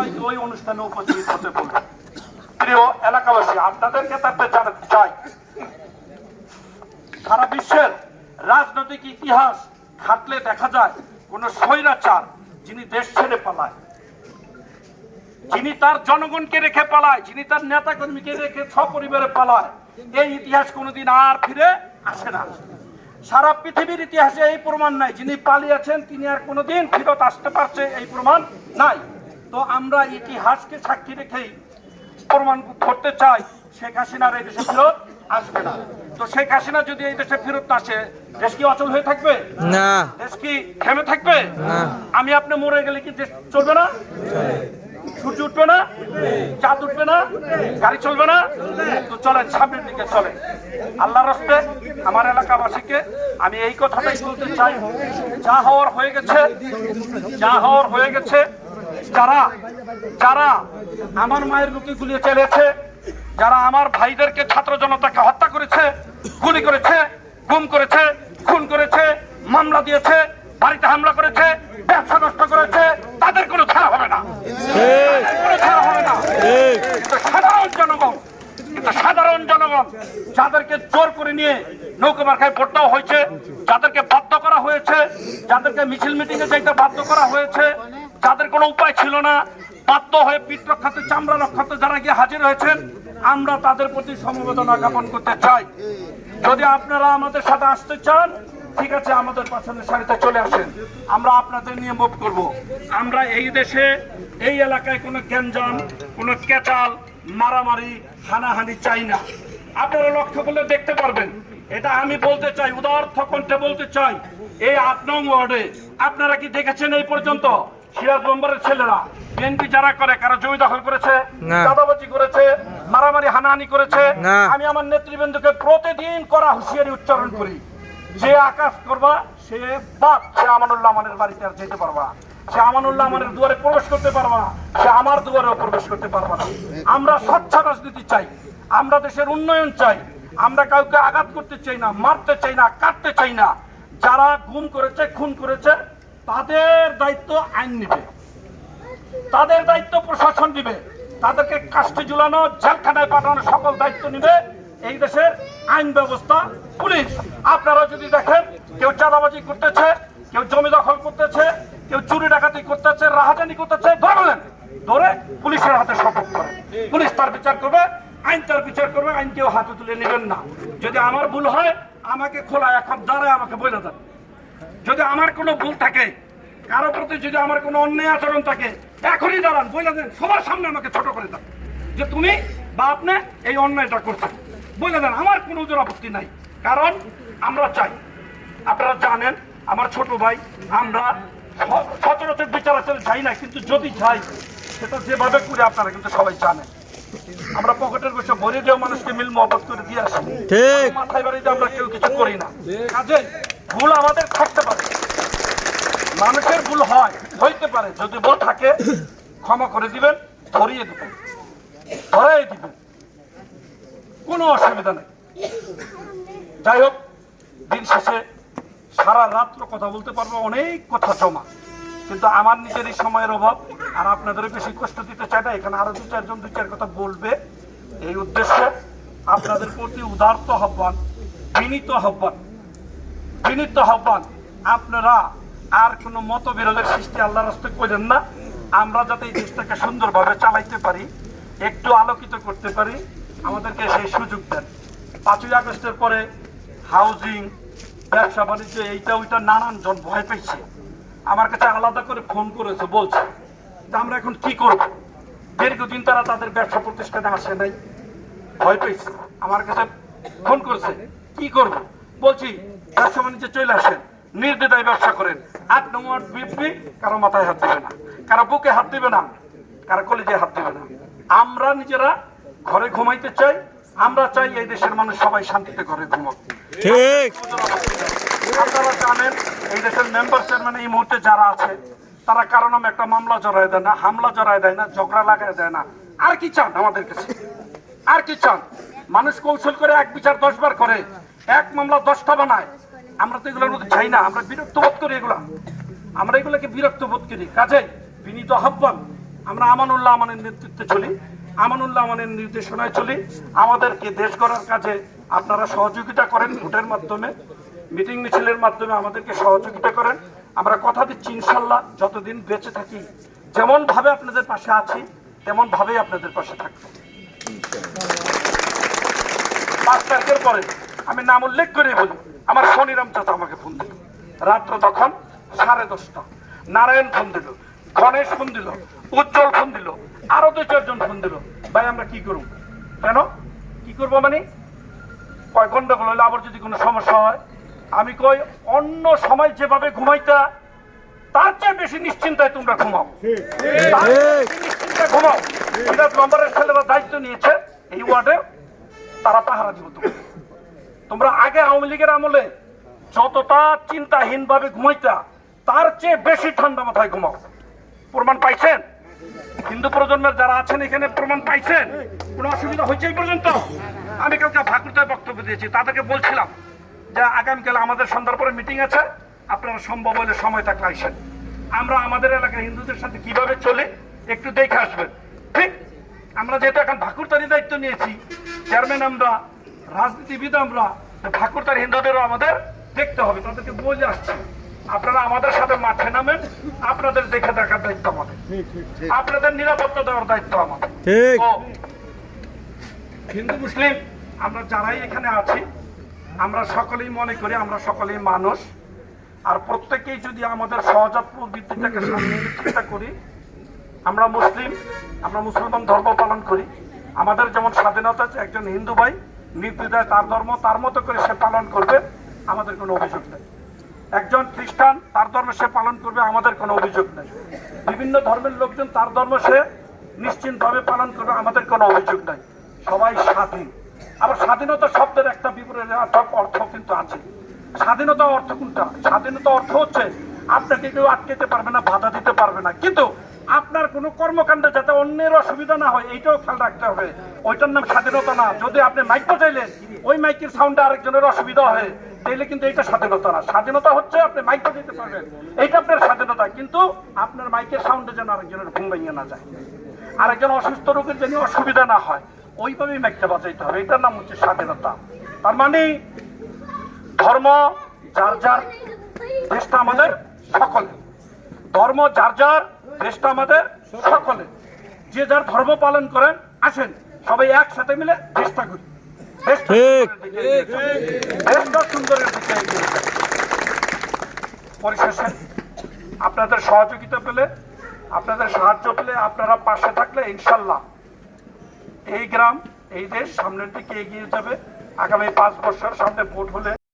সবাইকে ওই অনুষ্ঠানে উপস্থিত হতে বলবো। প্রিয় এলাকাবাসী, আপনাদেরকে তাতে জানাতে চাই, সারা বিশ্বের রাজনৈতিক ইতিহাস ঘাটলে দেখা যায় কোন স্বৈরাচার যিনি দেশ ছেড়ে পালায়, যিনি তার জনগণকে রেখে পালায়, যিনি তার নেতা কর্মীকে রেখে সপরিবারে পালায়, এই ইতিহাস কোনোদিন আর ফিরে আসে না। সারা পৃথিবীর ইতিহাসে এই প্রমাণ নাই যিনি পালিয়েছেন তিনি আর কোনোদিন ফিরত আসতে পারছে, এই প্রমাণ নাই। তো আমরা ইতিহাসকে সাক্ষী রেখেই প্রমাণ করতে চাই শেখ হাসিনার এই দেশে ফেরত আসবে না। তো শেখ হাসিনা যদি এই দেশে ফেরত আসে, দেশ কি অচল হয়ে থাকবে? না। দেশ কি থেমে থাকবে? না। আমি আপনি মরে গেলে কি দেশ চলবে না? সূর্য উঠবে না? চাঁদ উঠবে না? গাড়ি চলবে না? তো চলেন সামনের দিকে চলেন। আল্লাহর রাস্তে আমার এলাকাবাসীকে আমি এই কথাটাই বলতে চাই, যা হওয়ার হয়ে গেছে, যা হওয়ার হয়ে গেছে। যারা যারা আমার মায়ের বুকে গুলি চালিয়েছে, যারা আমার ভাইদেরকে ছাত্র জনতাকে হত্যা করেছে, গুলি করেছে, গুম করেছে, খুন করেছে, মামলা দিয়েছে, বাড়িতে হামলা করেছে, ব্যবসা নষ্ট করেছে, তাদের কোনো ছাড়া হবে না, ছাড়া হবে না। কিন্তু সাধারণ জনগণ যাদেরকে জোর করে নিয়ে নৌকা মার্কায় ভোট দেওয়া হয়েছে, যাদেরকে বাধ্য করা হয়েছে, যাদেরকে মিছিল মিটিং এ যাইতে বাধ্য করা হয়েছে, যাদের কোনো উপায় ছিল না, বাধ্য হয়ে পিঠ রক্ষাতে চামড়া রক্ষাতে যারা গিয়ে হাজির হয়েছেন, আমরা তাদের প্রতি সমবেদনা জ্ঞাপন করতে চাই। যদি আপনারা আমাদের সাথে আসতে চান, ঠিক আছে, আমাদের পাশে সারিতে চলে আসেন, আমরা আপনাদের নিয়ে মুভ করব। আমরা এই দেশে এই এলাকায় কোনো গ্যাঞ্জাম, কোনো কেচাল, মারামারি, হানাহানি চাই না। আপনারা লক্ষ্য করলে দেখতে পারবেন, এটা আমি বলতে চাই, উদার্থ কণ্ঠে বলতে চাই, এই ৮ নং ওয়ার্ডে আপনারা কি দেখেছেন এই পর্যন্ত সিরাজ নম্বরের ছেলেরা বিএনপি যারা করে কারো জমি দখল করেছে, চাঁদাবাজি করেছে, মারামারি হানাহানি করেছে? আমি আমার নেতৃবৃন্দকে প্রতিদিন করা হুঁশিয়ারি উচ্চারণ করি, যে আকাশ করবা সে বাদ, সে আমানুল্লাহ আমানের বাড়িতে আর যেতে পারবা, সে আমানুল্লাহ আমানের দুয়ারে প্রবেশ করতে পারবা না, সে আমার দুয়ারেও প্রবেশ করতে পারবা না। আমরা স্বচ্ছ রাজনীতি চাই, আমরা দেশের উন্নয়ন চাই, আমরা কাউকে আঘাত করতে চাই না, মারতে চাই না, কাটতে চাই না। যারা গুম করেছে, খুন করেছে, তাদের দায়িত্ব আইন নিবে, তাদের দায়িত্ব প্রশাসন নিবে, তাদেরকে কাস্টে ঝুলানো, জেলখানায় পাঠানো সকল দায়িত্ব নিবে এই দেশের আইন ব্যবস্থা, পুলিশ। আপনারা যদি দেখেন কেউ চাঁদাবাজি করতেছে, কেউ জমি দখল করতেছে, কেউ চুরি ডাকাতি করতেছে, রাহাজানি করতেছে, ধরলেন, ধরে পুলিশের হাতে শপথ করে, পুলিশ তার বিচার করবে, আইন তার বিচার করবে, আইন কেউ হাতে তুলে নেবেন না। যদি আমার ভুল হয় আমাকে খোলা এখন দাঁড়ায় আমাকে বলে দেন, যদি আমার কোনো ভুল থাকে, কারো প্রতি যদি আমার কোনো অন্যায় আচরণ থাকে, এখনই দাঁড়ান, বলে দেন, সবার সামনে আমাকে ছোট করে দেন যে তুমি বা আপনি এই অন্যায়টা করছেন, বলে দেন, আমার কোনো ওজোর আপত্তি নাই। কারণ আমরা চাই, আপনারা জানেন আমার ছোট ভাই, আমরা সচরাচর বিচার আচরণ চাই না, কিন্তু যদি চাই সেটা যেভাবে করে আপনারা কিন্তু সবাই জানেন, আমরা পকেটের বসে ভরে দেওয়া মানুষকে মিল মহব্বত করে দিয়ে আসি, মাথায় বাড়িতে আমরা কেউ কিছু করি না। কাজে ভুল আমাদের থাকতে পারে, মানুষের ভুল হয়, হইতে পারে, যদি ভুল থাকে ক্ষমা করে দিবেন, ধরিয়ে দিবেন, ধরাই দিবেন, কোনো অসুবিধা নেই। যাই হোক, দিন শেষে সারা রাত্র কথা বলতে পারবো, অনেক কথা জমা, কিন্তু আমার নিজের এই সময়ের অভাব, আর আপনাদেরও বেশি কষ্ট দিতে চাই না। এখানে আরো 2-4 জন 2-4 কথা বলবে, এই উদ্দেশ্যে আপনাদের প্রতি উদারত আহ্বান, বিনীত আহ্বান, বিনীত আহ্বান, আপনারা আর কোনো মতবিরোধের সৃষ্টি আল্লাহর রাস্তায় করেন না। আমরা যাতে এই দেশটাকে সুন্দরভাবে চালাইতে পারি, একটু আলোকিত করতে পারি, আমাদেরকে সেই সুযোগ দেন। 5ই আগস্টের পরে হাউজিং, ব্যবসা বাণিজ্য, এইটা ওইটা নানান জন ভয় পেয়েছে, আমার কাছে আলাদা করে ফোন করেছে, বলছে যে আমরা এখন কি করব। দীর্ঘদিন তারা তাদের ব্যবসা প্রতিষ্ঠানে আসে নাই, ভয় পেয়েছে, আমার কাছে ফোন করেছে, কি করব। বলছি ব্যবসা বাণিজ্যে চলে আসেন, নির্দ্বিধায় ব্যবসা করেন, 8 নং ওয়ার্ড বিপি, কারো মাথায় হাত দিবে না, কারো বুকে হাত দিবে না, কারো কলিজায় হাত দিবে না। আমরা নিজেরা ঘরে ঘুমাইতে চাই, আমরা চাই এই দেশের মানুষ সবাই শান্তিতে ঘরে ঘুমাক। ঠিক, আপনারা জানেন এই দেশের মেম্বার চেয়ারম্যান এই মুহূর্তে যারা আছে, তারা কারো নামে একটা মামলা জড়ায় দেয় না, হামলা জড়ায় দেয় না, ঝগড়া লাগায় দেয় না। আর কি চান আমাদের কাছে? আর কি চান? মানুষ কৌশল করে 1 বিচার 10 বার করে, 1 মামলা 10টা বানায়। আমরা তো এগুলোর মধ্যে চাই না, আমরা বিরক্ত বোধ করি, আমরা এগুলোকে বিরক্ত বোধ করি। কাজে বিনীত আহ্বান, আমরা আমানুল্লাহ আমানের নেতৃত্বে চলি, আমানুল্লাহ আমানের নির্দেশনায় চলি। আমাদেরকে দেশ গড়ার কাজে আপনারা সহযোগিতা করেন, ভোটের মাধ্যমে, মিটিং মিছিলের মাধ্যমে আমাদেরকে সহযোগিতা করেন। আমরা কথা দিচ্ছি ইনশাল্লাহ যতদিন বেঁচে থাকি যেমন ভাবে আপনাদের পাশে আছি তেমন ভাবেই আপনাদের পাশে থাকবো। 5 তারিখের পরে আমি নাম উল্লেখ করে বলি, আমার শনিরাম চাচা আমাকে ফোন দিল রাত্র তখন 10:30। নারায়ণ ফোন দিল, গণেশ ফোন দিল, উজ্জ্বল ফোন দিল, আরো 2-4 জন ফোন দিল। ভাই আমরা কি করব? কেন কি করবো মানে কয় গন্ডগোল হলে আবার যদি কোনো সমস্যা হয়, আমি কই অন্য সময় যেভাবে ঘুমাইতা তার চেয়ে বেশি নিশ্চিন্তায় তোমরা ঘুমাও, নিশ্চিন্তায় ঘুমাও। নম্বরের ছেলেরা দায়িত্ব নিয়েছে এই ওয়ার্ডে, তারা পাহারা দিব। তোমরা আগে আওয়ামী লীগের আমলে যতটা চিন্তাহীন ভাবে ঘুমাইতা তার চেয়ে বেশি ঠান্ডা মাথায় ঘুমাও। প্রমাণ পাইছেন? হিন্দু প্রজন্মের যারা আছেন এখানে প্রমাণ পাইছেন? কোনো অসুবিধা হয়েছে এই পর্যন্ত? আমি কালকে ভাকুরতায় বক্তব্য দিয়েছি, তাদেরকে বলছিলাম যে আগামীকাল আমাদের সন্ধ্যার পরে মিটিং আছে, আপনারা সম্ভব হলে সময় থাকলে আসেন। আমরা আমাদের এলাকায় হিন্দুদের সাথে কিভাবে চলে একটু দেখে আসবেন। ঠিক আমরা যেহেতু এখন ভাকুরতারি দায়িত্ব নিয়েছি, চেয়ারম্যান আমরা, রাজনীতিবিদ আমরা, ভাকুরতার হিন্দুদেরও আমাদের দেখতে হবে, তাদেরকে বলে আসছি আপনারা আমাদের সাথে মাঠে নামেন, আপনাদের দেখে দেখার দায়িত্ব আমাদের, আপনাদের নিরাপত্তা দেওয়ার দায়িত্ব আমাদের। হিন্দু মুসলিম আমরা যারাই এখানে আছি আমরা সকলেই মনে করি আমরা সকলেই মানুষ, আর প্রত্যেকেই যদি আমাদের সহজাত প্রবৃত্তিটাকে সামনে নিয়ে চেষ্টা করি। আমরা মুসলিম, আমরা মুসলমান ধর্ম পালন করি, আমাদের যেমন স্বাধীনতা আছে, একজন হিন্দু ভাই নির্দ্বিধায় তার ধর্ম তার মতো করে সে পালন করবে, আমাদের কোনো অভিযোগ নেই। একজন খ্রিস্টান তার ধর্ম সে পালন করবে, আমাদের কোনো অভিযোগ নেই। বিভিন্ন ধর্মের লোকজন তার ধর্ম সে নিশ্চিন্তভাবে পালন করবে, আমাদের কোনো অভিযোগ নাই। সবাই স্বাধীন। আবার স্বাধীনতা শব্দের একটা বিপরীত অর্থ কিন্তু আছে। স্বাধীনতা অর্থ কোনটা? স্বাধীনতা অর্থ হচ্ছে আপনাকে কেউ আটকাতে পারবে না, বাধা দিতে পারবে না, কিন্তু আপনার কোনো কর্মকাণ্ডে যাতে অন্যের অসুবিধা না হয় এইটাও খেয়াল রাখতে হবে। ওইটার নাম স্বাধীনতা না। যদি আপনি মাইক বাজাইলেন ওই মাইকের সাউন্ডে আরেকজনের অসুবিধা হয় তাহলে কিন্তু এইটা স্বাধীনতা না। স্বাধীনতা হচ্ছে আপনি মাইক বাজাইতে পারবেন, এইটা আপনার স্বাধীনতা, কিন্তু আপনার মাইকের সাউন্ডে যেন আরেকজনের ঘুম ভেঙে না যায়, আরেকজন অসুস্থ রোগের যেন অসুবিধা না হয়, ওইভাবেই মাইকটা বাজাইতে হবে। এটার নাম হচ্ছে স্বাধীনতা। তার মানে ধর্ম যার যার, দেশটা আমাদের সকলে, ধর্ম যার যার, দেশটা আমাদের সকলে। যে যার ধর্ম পালন করেন, আসেন সবাই একসাথে মিলে দেশটা করি, দেশটা সুন্দরের দিকে এগিয়ে যায়। পরিশেষে আপনাদের সহযোগিতা পেলে, আপনাদের সাহায্য পেলে, আপনারা পাশে থাকলে ইনশাল্লাহ এই গ্রাম, এই দেশ সামনের দিকে এগিয়ে যাবে। আগামী 5 বছর সামনে ভোট হলে